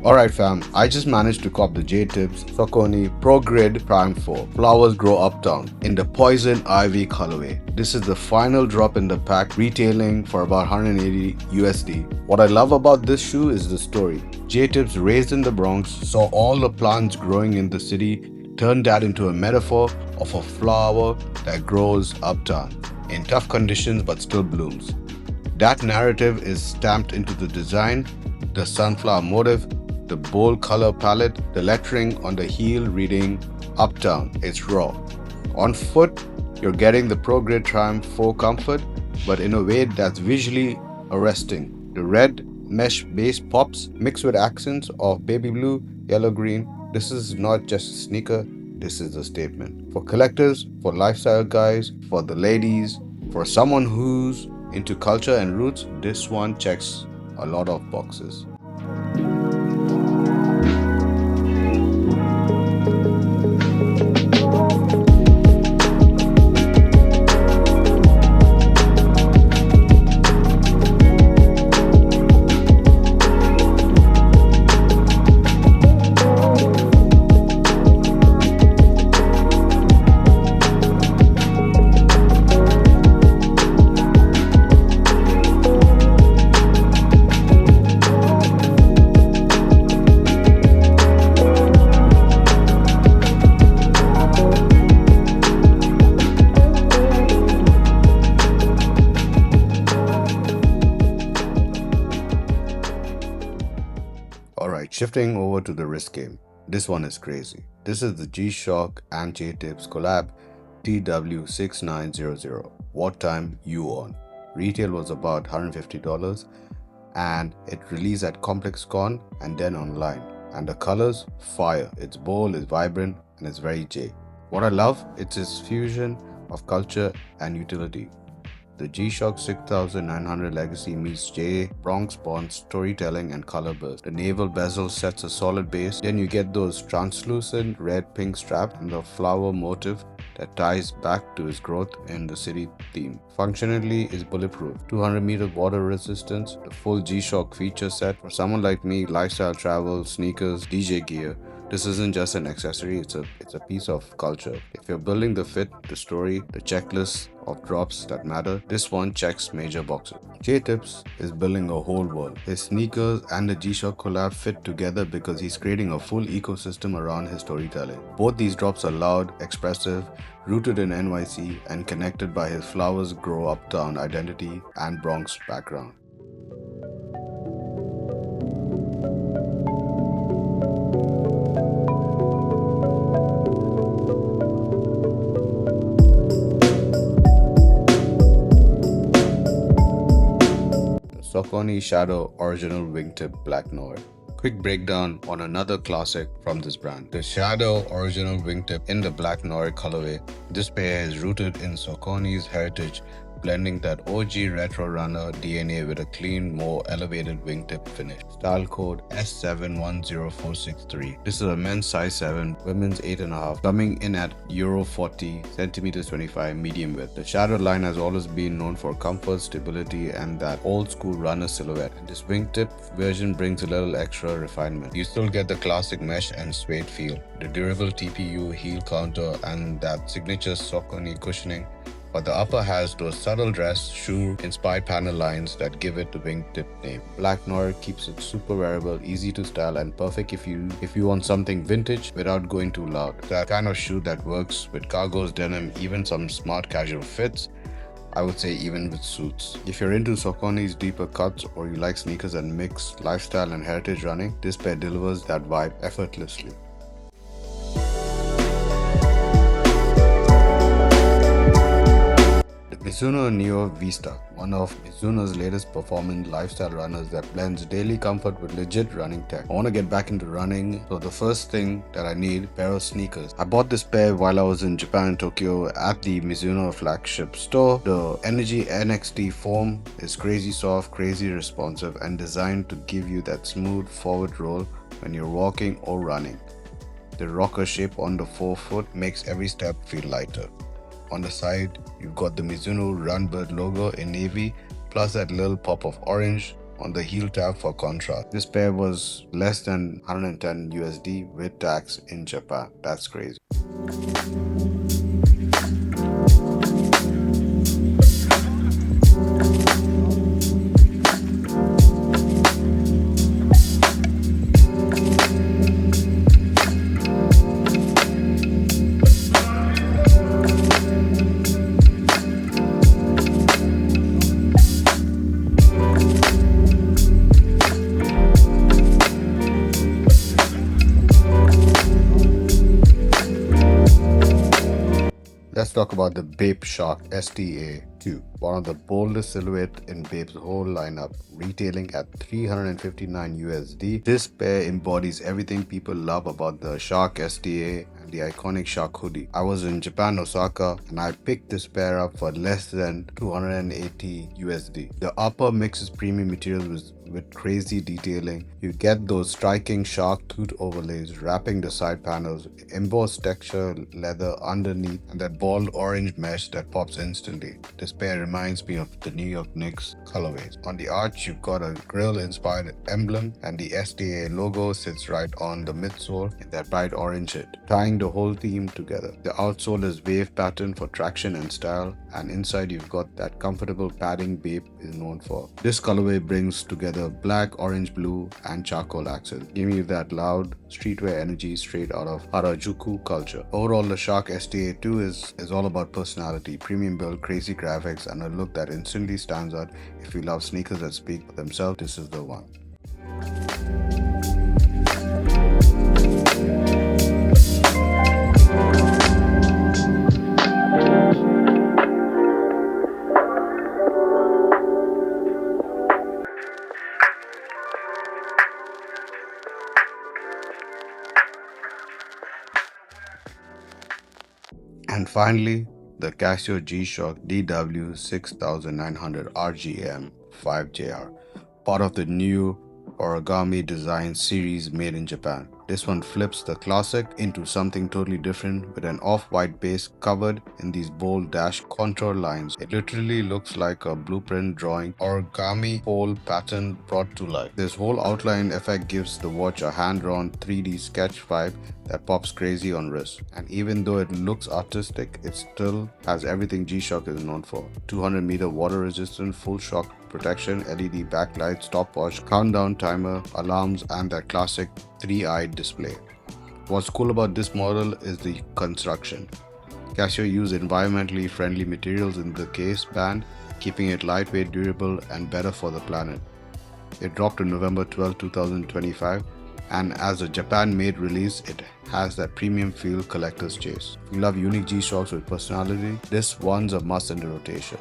Alright fam, I just managed to cop the J-Tips Saucony Pro Grid Prime 4 Flowers Grow Uptown in the Poison Ivy colorway. This is the final drop in the pack, retailing for about 180 USD. What I love about this shoe is the story. J-Tips, raised in the Bronx, saw all the plants growing in the city, turned that into a metaphor of a flower that grows uptown in tough conditions but still blooms. That narrative is stamped into the design, the sunflower motif, the bold color palette, the lettering on the heel reading Uptown. It's raw. On foot, you're getting the Pro Grid Triumph 4 comfort, but in a way that's visually arresting. The red mesh base pops mixed with accents of baby blue, yellow, green. This is not just a sneaker, this is a statement. For collectors, for lifestyle guys, for the ladies, for someone who's into culture and roots, this one checks a lot of boxes. Alright, shifting over to the wrist game. This one is crazy. This is the G-Shock and J-Tips collab TW6900. What time you on? Retail was about $150 and it released at ComplexCon and then online. And the colors, fire. It's bold, it's vibrant, and it's very J. What I love, it's its fusion of culture and utility. The G-Shock 6900 Legacy meets J Bronx Bond storytelling and color burst. The navel bezel sets a solid base. Then you get those translucent red-pink straps and the flower motif that ties back to its growth in the city theme. Functionally is bulletproof. 200-meter water resistance. The full G-Shock feature set. For someone like me, lifestyle travel, sneakers, DJ gear, this isn't just an accessory, it's a piece of culture. If you're building the fit, the story, the checklist of drops that matter, this one checks major boxes. J-Tips is building a whole world. His sneakers and the G-Shock collab fit together because he's creating a full ecosystem around his storytelling. Both these drops are loud, expressive, rooted in NYC, and connected by his Flowers Grow Uptown identity and Bronx background. Saucony Shadow Original Wingtip Black Noir. Quick breakdown on another classic from this brand. The Shadow Original Wingtip in the Black Noir colorway. This pair is rooted in Saucony's heritage, blending that OG retro runner DNA with a clean, more elevated wingtip finish. Style code S710463. This is a men's size 7, women's 8.5, coming in at Euro 40 centimeters 25 medium width. The Shadow line has always been known for comfort, stability, and that old school runner silhouette. And this wingtip version brings a little extra refinement. You still get the classic mesh and suede feel, the durable TPU heel counter, and that signature Saucony cushioning. But the upper has those subtle dress, shoe-inspired panel lines that give it the wingtip name. Black Noir keeps it super wearable, easy to style, and perfect if you want something vintage without going too loud. That kind of shoe that works with cargos, denim, even some smart casual fits. I would say even with suits. If you're into Saucony's deeper cuts or you like sneakers that mix lifestyle and heritage running, this pair delivers that vibe effortlessly. Mizuno Neo Vista, one of Mizuno's latest performance lifestyle runners that blends daily comfort with legit running tech. I want to get back into running, so the first thing that I need, a pair of sneakers. I bought this pair while I was in Japan and Tokyo at the Mizuno flagship store. The Energy NXT foam is crazy soft, crazy responsive, and designed to give you that smooth forward roll when you're walking or running. The rocker shape on the forefoot makes every step feel lighter. On the side, you've got the Mizuno Runbird logo in navy, plus that little pop of orange on the heel tab for contrast. This pair was less than 110 USD with tax in Japan. That's crazy. Let's talk about the Bape Shark STA2, one of the boldest silhouette in Bape's whole lineup, retailing at 359 USD. This pair embodies everything people love about the Shark STA and the iconic Shark hoodie. I was in Japan, Osaka, and I picked this pair up for less than 280 USD. The upper mixes premium materials with crazy detailing. You get those striking shark tooth overlays wrapping the side panels, embossed texture leather underneath, and that bold orange mesh that pops instantly. This pair reminds me of the New York Knicks colorways. On the arch, you've got a grill-inspired emblem, and the STA logo sits right on the midsole in that bright orange shade, tying the whole theme together. The outsole is wave pattern for traction and style, and inside you've got that comfortable padding Bape is known for. This colorway brings together black, orange, blue, and charcoal accents, giving you that loud streetwear energy straight out of Harajuku culture. Overall, the Shark STA2 is all about personality, premium build, crazy graphics, and a look that instantly stands out. If you love sneakers that speak for themselves, this is the one. And finally, the Casio G-Shock DW6900 RGM 5JR, part of the new origami design series made in Japan. This one flips the classic into something totally different with an off-white base covered in these bold dash contour lines. It literally looks like a blueprint drawing origami pole pattern brought to life. This whole outline effect gives the watch a hand-drawn 3D sketch vibe that pops crazy on wrist. And even though it looks artistic, it still has everything G-Shock is known for. 200-meter water resistant, full shock protection, LED backlight, stopwatch, countdown timer, alarms, and that classic 3-eyed display. What's cool about this model is the construction. Casio used environmentally friendly materials in the case band, keeping it lightweight, durable, and better for the planet. It dropped on November 12, 2025, and as a Japan-made release, it has that premium feel collector's chase. If you love unique G-Shocks with personality, this one's a must in the rotation.